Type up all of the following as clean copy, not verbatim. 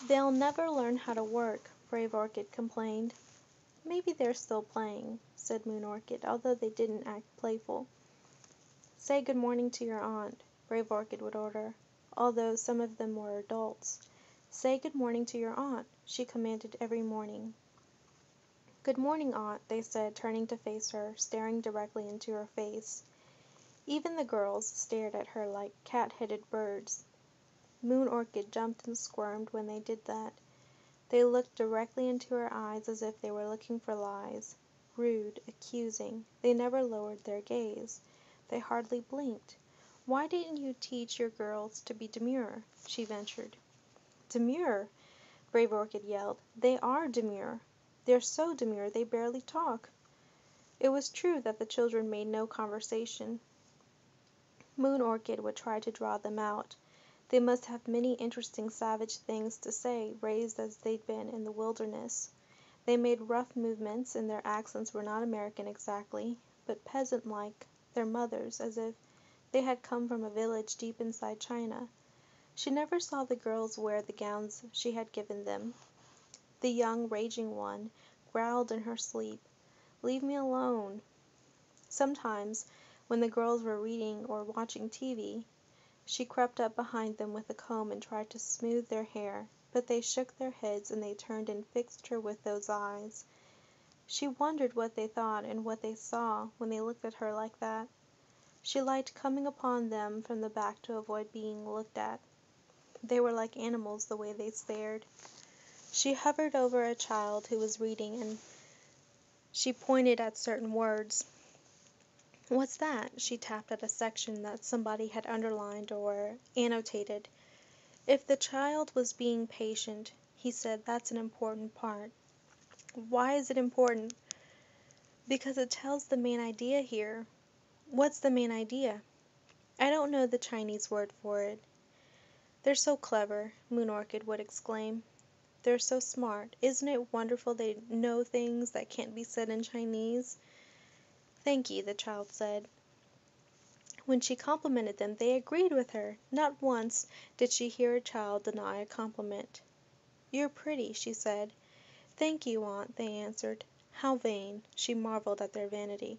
They'll never learn how to work, Brave Orchid complained. Maybe they're still playing, said Moon Orchid, although they didn't act playful. Say good morning to your aunt, Brave Orchid would order, although some of them were adults. Say good morning to your aunt, she commanded every morning. Good morning, aunt, they said, turning to face her, staring directly into her face. Even the girls stared at her like cat-headed birds. Moon Orchid jumped and squirmed when they did that. They looked directly into her eyes as if they were looking for lies. Rude, accusing. They never lowered their gaze. They hardly blinked. Why didn't you teach your girls to be demure? She ventured. Demure? Brave Orchid yelled. They are demure. They're so demure they barely talk. It was true that the children made no conversation. Moon Orchid would try to draw them out. They must have many interesting savage things to say, raised as they'd been in the wilderness. They made rough movements, and their accents were not American exactly, but peasant-like, their mothers, as if they had come from a village deep inside China. She never saw the girls wear the gowns she had given them. The young, raging one growled in her sleep, "Leave me alone." Sometimes, when the girls were reading or watching TV, she crept up behind them with a comb and tried to smooth their hair, but they shook their heads and they turned and fixed her with those eyes. She wondered what they thought and what they saw when they looked at her like that. She liked coming upon them from the back to avoid being looked at. They were like animals the way they stared. She hovered over a child who was reading and she pointed at certain words. "What's that?" She tapped at a section that somebody had underlined or annotated. If the child was being patient, he said, that's an important part. Why is it important? Because it tells the main idea here. What's the main idea? I don't know the Chinese word for it. They're so clever, Moon Orchid would exclaim. They're so smart. Isn't it wonderful they know things that can't be said in Chinese? Thank you, the child said. When she complimented them, they agreed with her. Not once did she hear a child deny a compliment. You're pretty, she said. Thank you, aunt, they answered. How vain. She marveled at their vanity.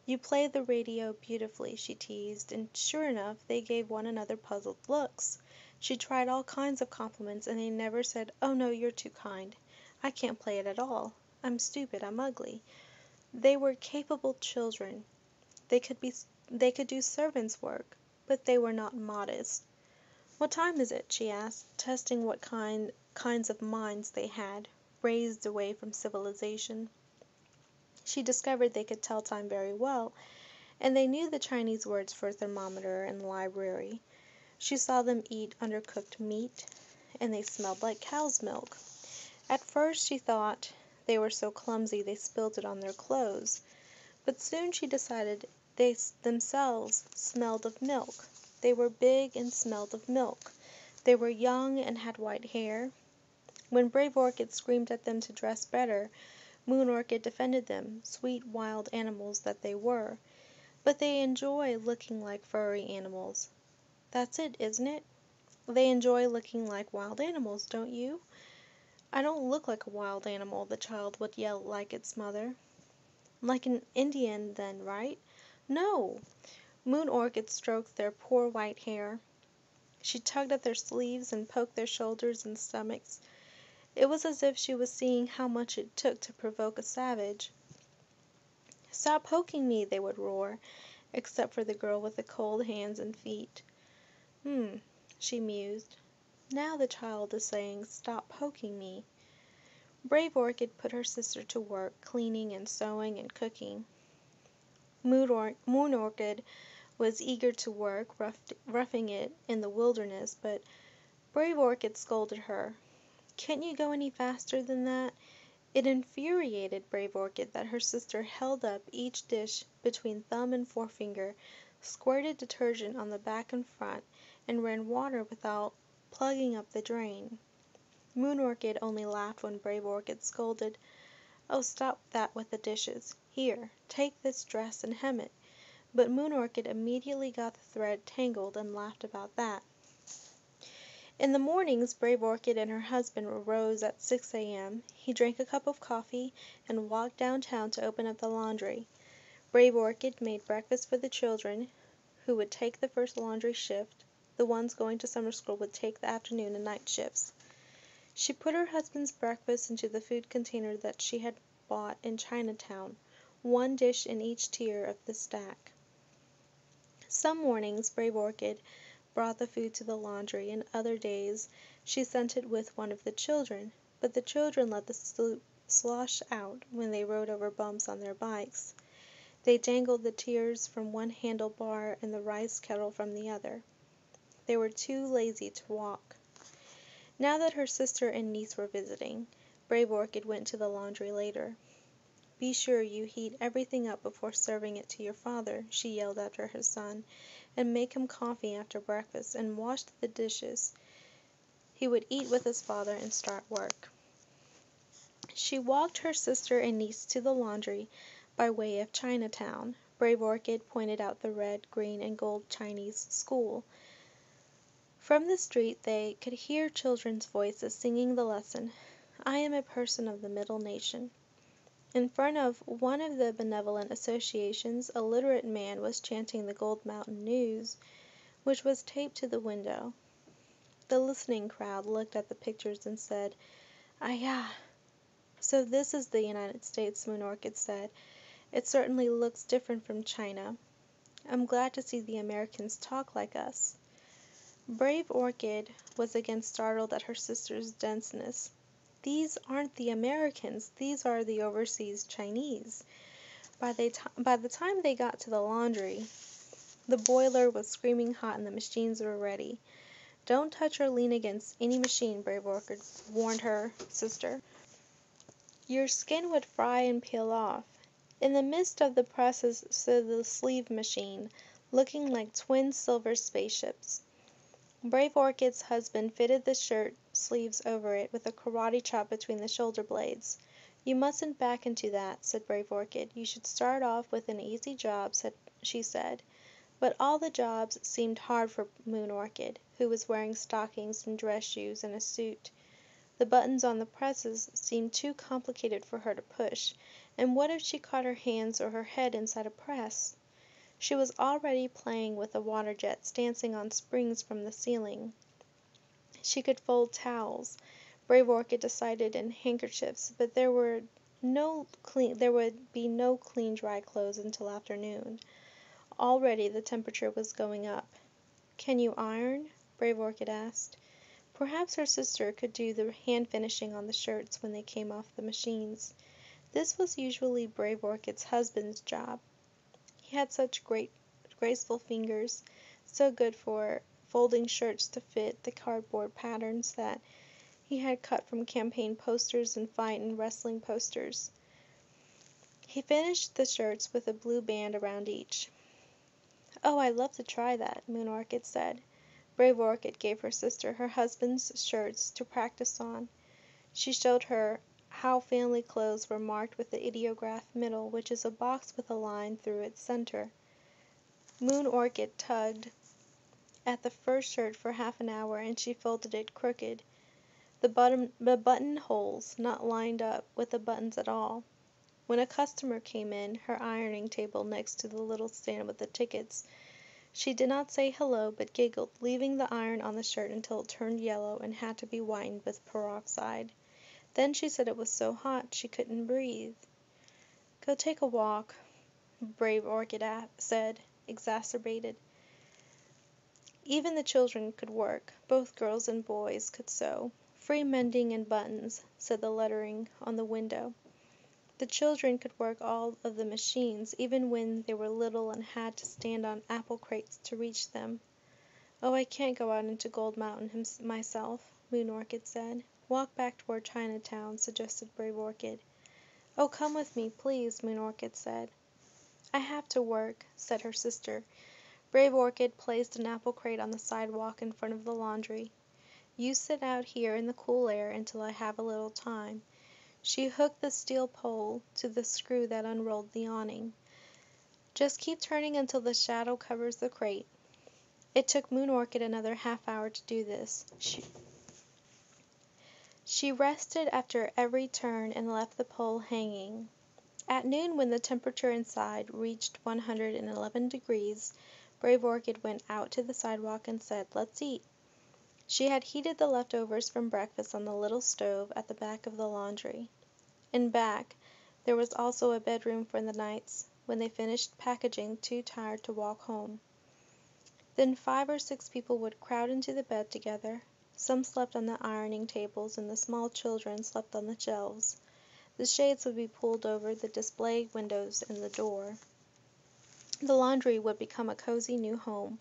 You play the radio beautifully, she teased, and sure enough, they gave one another puzzled looks. She tried all kinds of compliments, and they never said, "Oh, no, you're too kind. I can't play it at all. I'm stupid, I'm ugly." They were capable children. They could do servants' work, but they were not modest. "What time is it?" she asked, testing what kinds of minds they had, raised away from civilization. She discovered they could tell time very well, and they knew the Chinese words for thermometer and library. She saw them eat undercooked meat, and they smelled like cow's milk. At first she thought they were so clumsy they spilled it on their clothes, but soon she decided they themselves smelled of milk. They were big and smelled of milk. They were young and had white hair. When Brave Orchid screamed at them to dress better, Moon Orchid defended them, sweet wild animals that they were. But they enjoy looking like furry animals. That's it, isn't it? They enjoy looking like wild animals, don't you? I don't look like a wild animal, the child would yell like its mother. Like an Indian, then, right? No! Moon Orchid stroked their poor white hair. She tugged at their sleeves and poked their shoulders and stomachs. It was as if she was seeing how much it took to provoke a savage. "Stop poking me!" they would roar, except for the girl with the cold hands and feet. She mused. Now the child is saying, "Stop poking me." Brave Orchid put her sister to work, cleaning and sewing and cooking. Moon Orchid was eager to work, roughing it in the wilderness, but Brave Orchid scolded her. "Can't you go any faster than that?" It infuriated Brave Orchid that her sister held up each dish between thumb and forefinger, squirted detergent on the back and front, and ran water without plugging up the drain. Moon Orchid only laughed when Brave Orchid scolded, "Oh, stop that with the dishes. Here, take this dress and hem it." But Moon Orchid immediately got the thread tangled and laughed about that. In the mornings Brave Orchid and her husband rose at 6 a.m. He drank a cup of coffee and walked downtown to open up the laundry. Brave Orchid made breakfast for the children, who would take the first laundry shift. The ones going to summer school would take the afternoon and night shifts. She put her husband's breakfast into the food container that she had bought in Chinatown, one dish in each tier of the stack. Some mornings Brave Orchid brought the food to the laundry, and other days she sent it with one of the children, but the children let the soup slosh out when they rode over bumps on their bikes. They dangled the tiers from one handlebar and the rice kettle from the other. They were too lazy to walk. Now that her sister and niece were visiting, Brave Orchid went to the laundry later. "Be sure you heat everything up before serving it to your father," she yelled after her son, "and make him coffee after breakfast, and wash the dishes." He would eat with his father and start work. She walked her sister and niece to the laundry by way of Chinatown. Brave Orchid pointed out the red, green, and gold Chinese school. From the street they could hear children's voices singing the lesson, "I am a person of the Middle Nation." In front of one of the benevolent associations a literate man was chanting the Gold Mountain News, which was taped to the window. The listening crowd looked at the pictures and said, "Ayah!" "So this is the United States," Moon Orchid said. "It certainly looks different from China. I'm glad to see the Americans talk like us." Brave Orchid was again startled at her sister's denseness. "These aren't the Americans, these are the overseas Chinese." By the time they got to the laundry, the boiler was screaming hot and the machines were ready. "Don't touch or lean against any machine," Brave Orchid warned her sister. "Your skin would fry and peel off." In the midst of the presses stood the sleeve machine, looking like twin silver spaceships. Brave Orchid's husband fitted the shirt sleeves over it with a karate chop between the shoulder blades. "You mustn't back into that," said Brave Orchid. "You should start off with an easy job," she said. But all the jobs seemed hard for Moon Orchid, who was wearing stockings and dress shoes and a suit. The buttons on the presses seemed too complicated for her to push, and what if she caught her hands or her head inside a press? She was already playing with the water jets dancing on springs from the ceiling. She could fold towels, Brave Orchid decided, and handkerchiefs, but there would be no clean dry clothes until afternoon. Already the temperature was going up. "Can you iron?" Brave Orchid asked. Perhaps her sister could do the hand finishing on the shirts when they came off the machines. This was usually Brave Orchid's husband's job. He had such graceful fingers, so good for folding shirts to fit the cardboard patterns that he had cut from campaign posters and fight and wrestling posters. He finished the shirts with a blue band around each. "Oh, I'd love to try that," Moon Orchid said. Brave Orchid gave her sister her husband's shirts to practice on. She showed her how family clothes were marked with the ideograph middle, which is a box with a line through its center. Moon Orchid tugged at the first shirt for half an hour, and she folded it crooked, the button holes not lined up with the buttons at all. When a customer came in, her ironing table next to the little stand with the tickets, she did not say hello, but giggled, leaving the iron on the shirt until it turned yellow and had to be whitened with peroxide. Then she said it was so hot she couldn't breathe. "Go take a walk," Brave Orchid said, exasperated. Even the children could work. Both girls and boys could sew. "Free mending and buttons," said the lettering on the window. The children could work all of the machines, even when they were little and had to stand on apple crates to reach them. "Oh, I can't go out into Gold Mountain myself," Moon Orchid said. "Walk back toward Chinatown," suggested Brave Orchid. "Oh, come with me, please," Moon Orchid said. "I have to work," said her sister. Brave Orchid placed an apple crate on the sidewalk in front of the laundry. "You sit out here in the cool air until I have a little time." She hooked the steel pole to the screw that unrolled the awning. "Just keep turning until the shadow covers the crate." It took Moon Orchid another half-hour to do this. She rested after every turn and left the pole hanging. At noon, when the temperature inside reached 111 degrees, Brave Orchid went out to the sidewalk and said, "Let's eat." She had heated the leftovers from breakfast on the little stove at the back of the laundry. In back, there was also a bedroom for the nights when they finished packaging, too tired to walk home. Then 5 or 6 people would crowd into the bed together. Some slept on the ironing tables, and the small children slept on the shelves. The shades would be pulled over the display windows and the door. The laundry would become a cozy new home,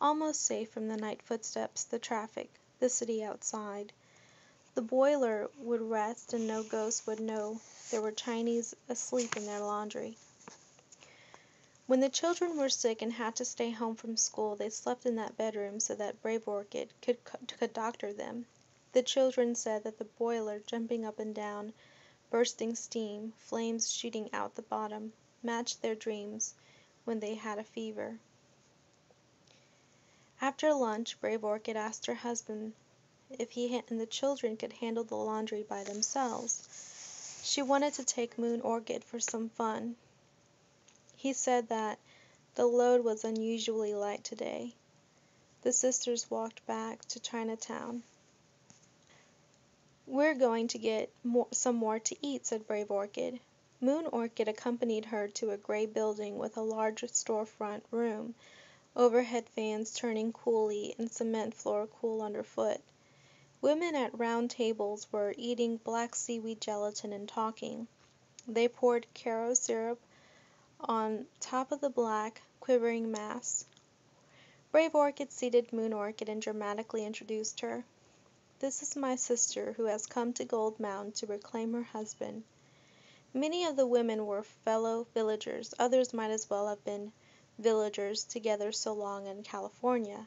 almost safe from the night footsteps, the traffic, the city outside. The boiler would rest, and no ghost would know there were Chinese asleep in their laundry. When the children were sick and had to stay home from school, they slept in that bedroom so that Brave Orchid could doctor them. The children said that the boiler, jumping up and down, bursting steam, flames shooting out the bottom, matched their dreams when they had a fever. After lunch, Brave Orchid asked her husband if he and the children could handle the laundry by themselves. She wanted to take Moon Orchid for some fun. He said that the load was unusually light today. The sisters walked back to Chinatown. "We're going to get some more to eat," said Brave Orchid. Moon Orchid accompanied her to a gray building with a large storefront room, overhead fans turning coolly and cement floor cool underfoot. Women at round tables were eating black seaweed gelatin and talking. They poured Caro syrup on top of the black, quivering mass. Brave Orchid seated Moon Orchid and dramatically introduced her. "This is my sister who has come to Gold Mound to reclaim her husband." Many of the women were fellow villagers, others might as well have been villagers together so long in California.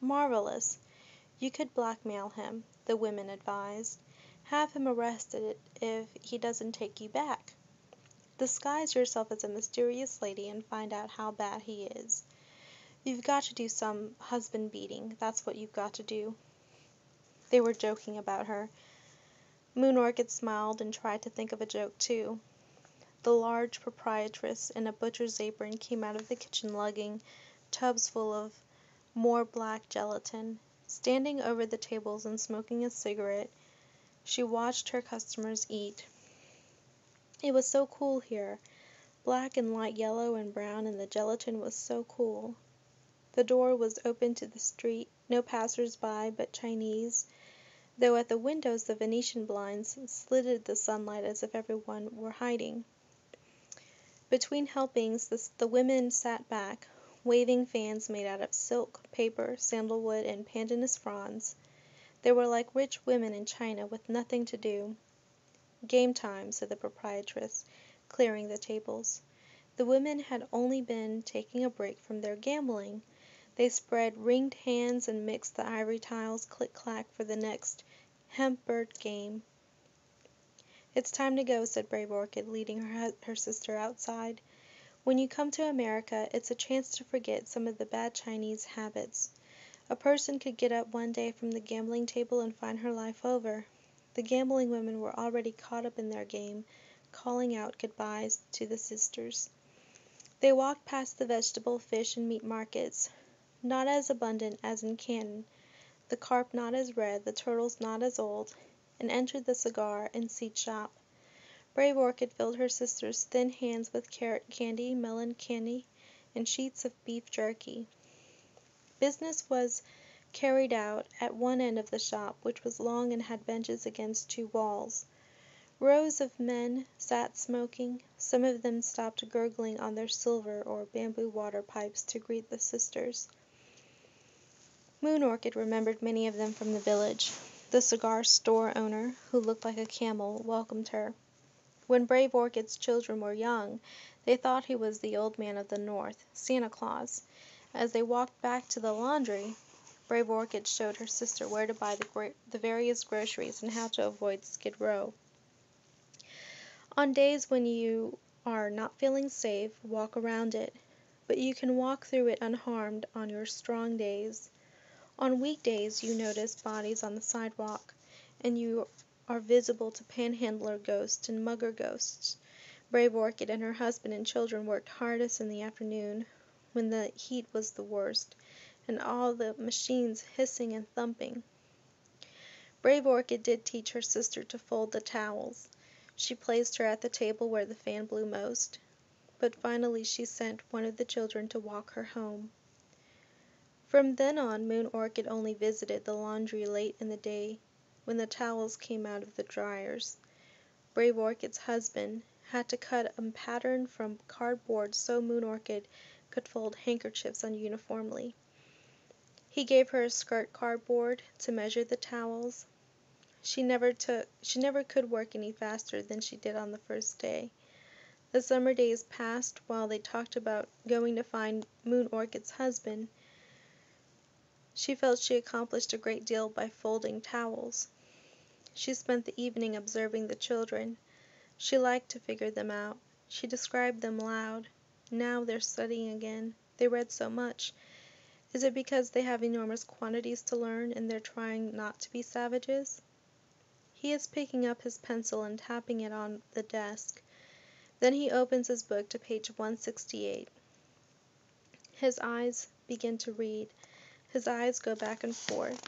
"Marvelous. You could blackmail him," the women advised. "Have him arrested if he doesn't take you back. Disguise yourself as a mysterious lady and find out how bad he is. You've got to do some husband beating, that's what you've got to do." They were joking about her. Moon Orchid smiled and tried to think of a joke too. The large proprietress in a butcher's apron came out of the kitchen lugging tubs full of more black gelatin. Standing over the tables and smoking a cigarette, she watched her customers eat. It was so cool here, black and light yellow and brown, and the gelatin was so cool. The door was open to the street, no passers-by but Chinese, though at the windows the Venetian blinds slitted the sunlight as if everyone were hiding. Between helpings, the women sat back, waving fans made out of silk, paper, sandalwood, and pandanus fronds. They were like rich women in China with nothing to do. "Game time," said the proprietress, clearing the tables. The women had only been taking a break from their gambling. They spread ringed hands and mixed the ivory tiles click-clack for the next hemp-bird game. "It's time to go," said Brave Orchid, leading her sister outside. "When you come to America, it's a chance to forget some of the bad Chinese habits. A person could get up one day from the gambling table and find her life over." The gambling women were already caught up in their game, calling out goodbyes to the sisters. They walked past the vegetable, fish, and meat markets, not as abundant as in Canton, the carp not as red, the turtles not as old, and entered the cigar and seed shop. Brave Orchid filled her sister's thin hands with carrot candy, melon candy, and sheets of beef jerky. Business was carried out at one end of the shop, which was long and had benches against 2 walls. Rows of men sat smoking. Some of them stopped gurgling on their silver or bamboo water pipes to greet the sisters. Moon Orchid remembered many of them from the village. The cigar store owner, who looked like a camel, welcomed her. When Brave Orchid's children were young, they thought he was the old man of the north, Santa Claus. As they walked back to the laundry, Brave Orchid showed her sister where to buy the various groceries and how to avoid Skid Row. "On days when you are not feeling safe, walk around it. but you can walk through it unharmed on your strong days. On weekdays you notice bodies on the sidewalk, and you are visible to panhandler ghosts and mugger ghosts. Brave Orchid and her husband and children worked hardest in the afternoon, when the heat was the worst, and all the machines hissing and thumping. Brave Orchid did teach her sister to fold the towels. She placed her at the table where the fan blew most, but finally she sent one of the children to walk her home. From then on, Moon Orchid only visited the laundry late in the day, when the towels came out of the dryers. Brave Orchid's husband had to cut a pattern from cardboard so Moon Orchid could fold handkerchiefs uniformly. He gave her a skirt cardboard to measure the towels. She never could work any faster than she did on the first day. The summer days passed while they talked about going to find Moon Orchid's husband. She felt she accomplished a great deal by folding towels. She spent the evening observing the children. She liked to figure them out. She described them loud. Now they're studying again. They read so much. Is it because they have enormous quantities to learn and they're trying not to be savages? He is picking up his pencil and tapping it on the desk. Then he opens his book to page 168. His eyes begin to read. His eyes go back and forth.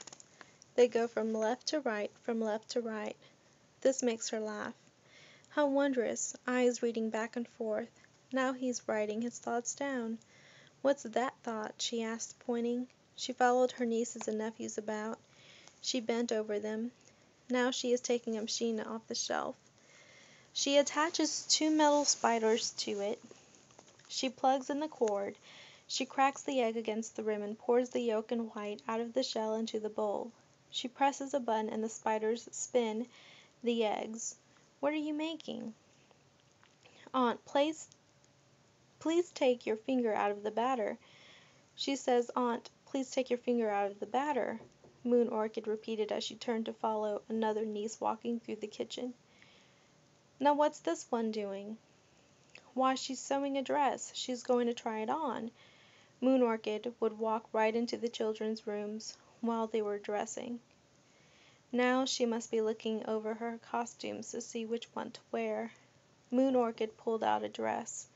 They go from left to right, from left to right. This makes her laugh. How wondrous, eyes reading back and forth. Now he's writing his thoughts down. What's that thought? She asked, pointing. She followed her nieces and nephews about. She bent over them. Now she is taking a machine off the shelf. She attaches 2 metal spiders to it. She plugs in the cord. She cracks the egg against the rim and pours the yolk and white out of the shell into the bowl. She presses a button and the spiders spin the eggs. What are you making? Aunt, please take your finger out of the batter. She says, Aunt, please take your finger out of the batter, Moon Orchid repeated as she turned to follow another niece walking through the kitchen. Now what's this one doing? Why, she's sewing a dress. She's going to try it on. Moon Orchid would walk right into the children's rooms while they were dressing. Now she must be looking over her costumes to see which one to wear. Moon Orchid pulled out a dress.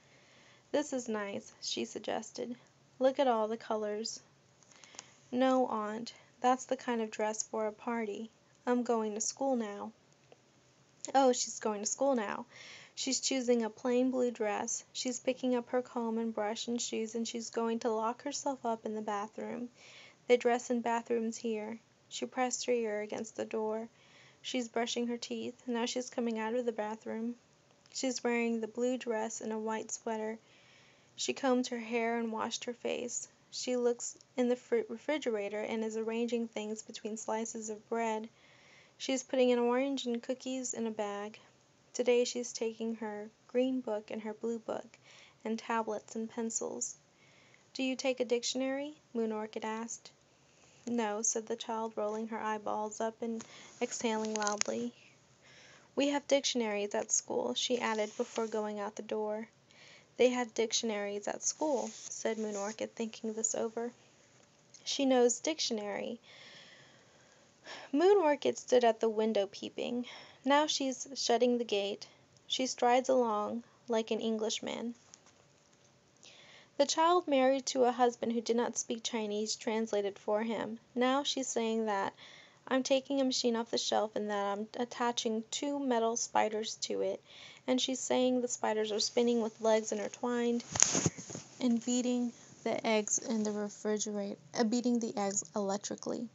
This is nice, she suggested. Look at all the colors. No, Aunt, that's the kind of dress for a party. I'm going to school now. Oh, she's going to school now. She's choosing a plain blue dress. She's picking up her comb and brush and shoes, and she's going to lock herself up in the bathroom. They dress in bathrooms here. She pressed her ear against the door. She's brushing her teeth. Now she's coming out of the bathroom. She's wearing the blue dress and a white sweater. She combed her hair and washed her face. She looks in the refrigerator and is arranging things between slices of bread. She's putting an orange and cookies in a bag. Today she's taking her green book and her blue book, and tablets and pencils. Do you take a dictionary? Moon Orchid asked. No, said the child, rolling her eyeballs up and exhaling loudly. We have dictionaries at school, she added before going out the door. They have dictionaries at school, said Moon Orchid, thinking this over. She knows dictionary. Moon Orchid stood at the window peeping. Now she's shutting the gate. She strides along like an Englishman. The child married to a husband who did not speak Chinese translated for him. Now she's saying that I'm taking a machine off the shelf and that I'm attaching 2 metal spiders to it. And she's saying the spiders are spinning with legs intertwined and beating the eggs in the refrigerator, beating the eggs electrically.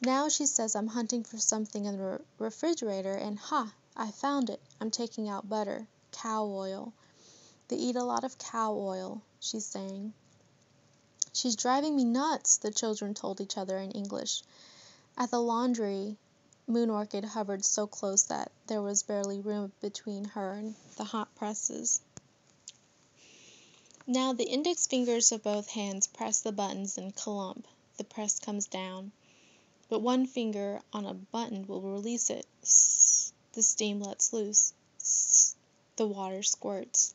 Now she says I'm hunting for something in the refrigerator and ha, I found it. I'm taking out butter, cow oil. They eat a lot of cow oil, she's saying. She's driving me nuts, the children told each other in English. At the laundry, Moon Orchid hovered so close that there was barely room between her and the hot presses. Now the index fingers of both hands press the buttons and clump. The press comes down. But one finger on a button will release it. The steam lets loose. The water squirts.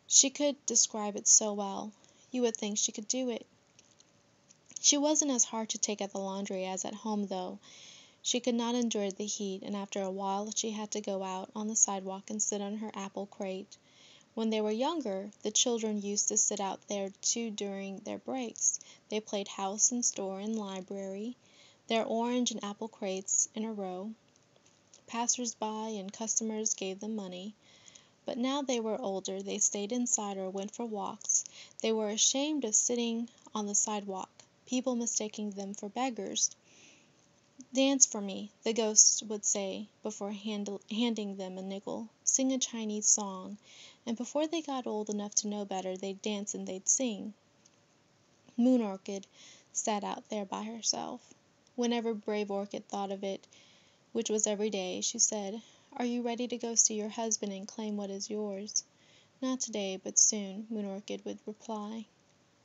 She could describe it so well. You would think she could do it. She wasn't as hard to take at the laundry as at home, though. She could not endure the heat, and after a while she had to go out on the sidewalk and sit on her apple crate. When they were younger, the children used to sit out there too during their breaks. They played house and store and library, their orange and apple crates in a row. Passers-by and customers gave them money. But now they were older, they stayed inside or went for walks. They were ashamed of sitting on the sidewalk, people mistaking them for beggars. "Dance for me," the ghosts would say before handing them a nickel. "Sing a Chinese song." And before they got old enough to know better, they'd dance and they'd sing. Moon Orchid sat out there by herself. Whenever Brave Orchid thought of it, which was every day, she said, "Are you ready to go see your husband and claim what is yours?" "Not today, but soon," Moon Orchid would reply.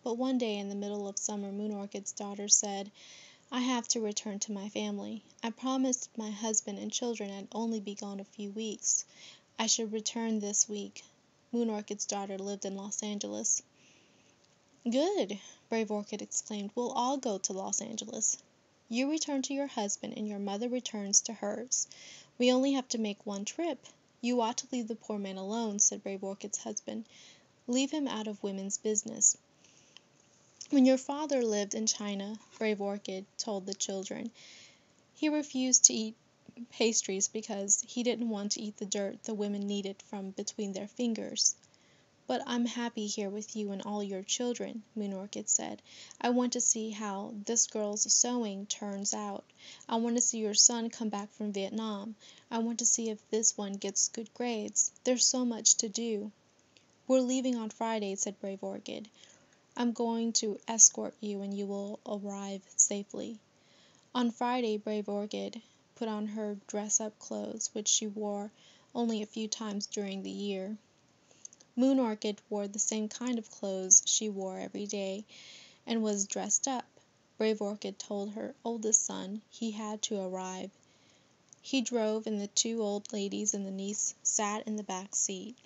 But one day in the middle of summer, Moon Orchid's daughter said, "I have to return to my family. I promised my husband and children I'd only be gone a few weeks. I should return this week." Moon Orchid's daughter lived in Los Angeles. "Good!" Brave Orchid exclaimed. "We'll all go to Los Angeles. You return to your husband and your mother returns to hers. We only have to make one trip." "You ought to leave the poor man alone," said Brave Orchid's husband. "Leave him out of women's business." "When your father lived in China," Brave Orchid told the children, "he refused to eat pastries because he didn't want to eat the dirt the women kneaded from between their fingers." "But I'm happy here with you and all your children," Moon Orchid said. "I want to see how this girl's sewing turns out. I want to see your son come back from Vietnam. I want to see if this one gets good grades. There's so much to do." "We're leaving on Friday," said Brave Orchid. "I'm going to escort you and you will arrive safely." On Friday Brave Orchid put on her dress-up clothes, which she wore only a few times during the year. Moon Orchid wore the same kind of clothes she wore every day, and was dressed up. Brave Orchid told her oldest son he had to arrive. He drove, and the two old ladies and the niece sat in the back seat.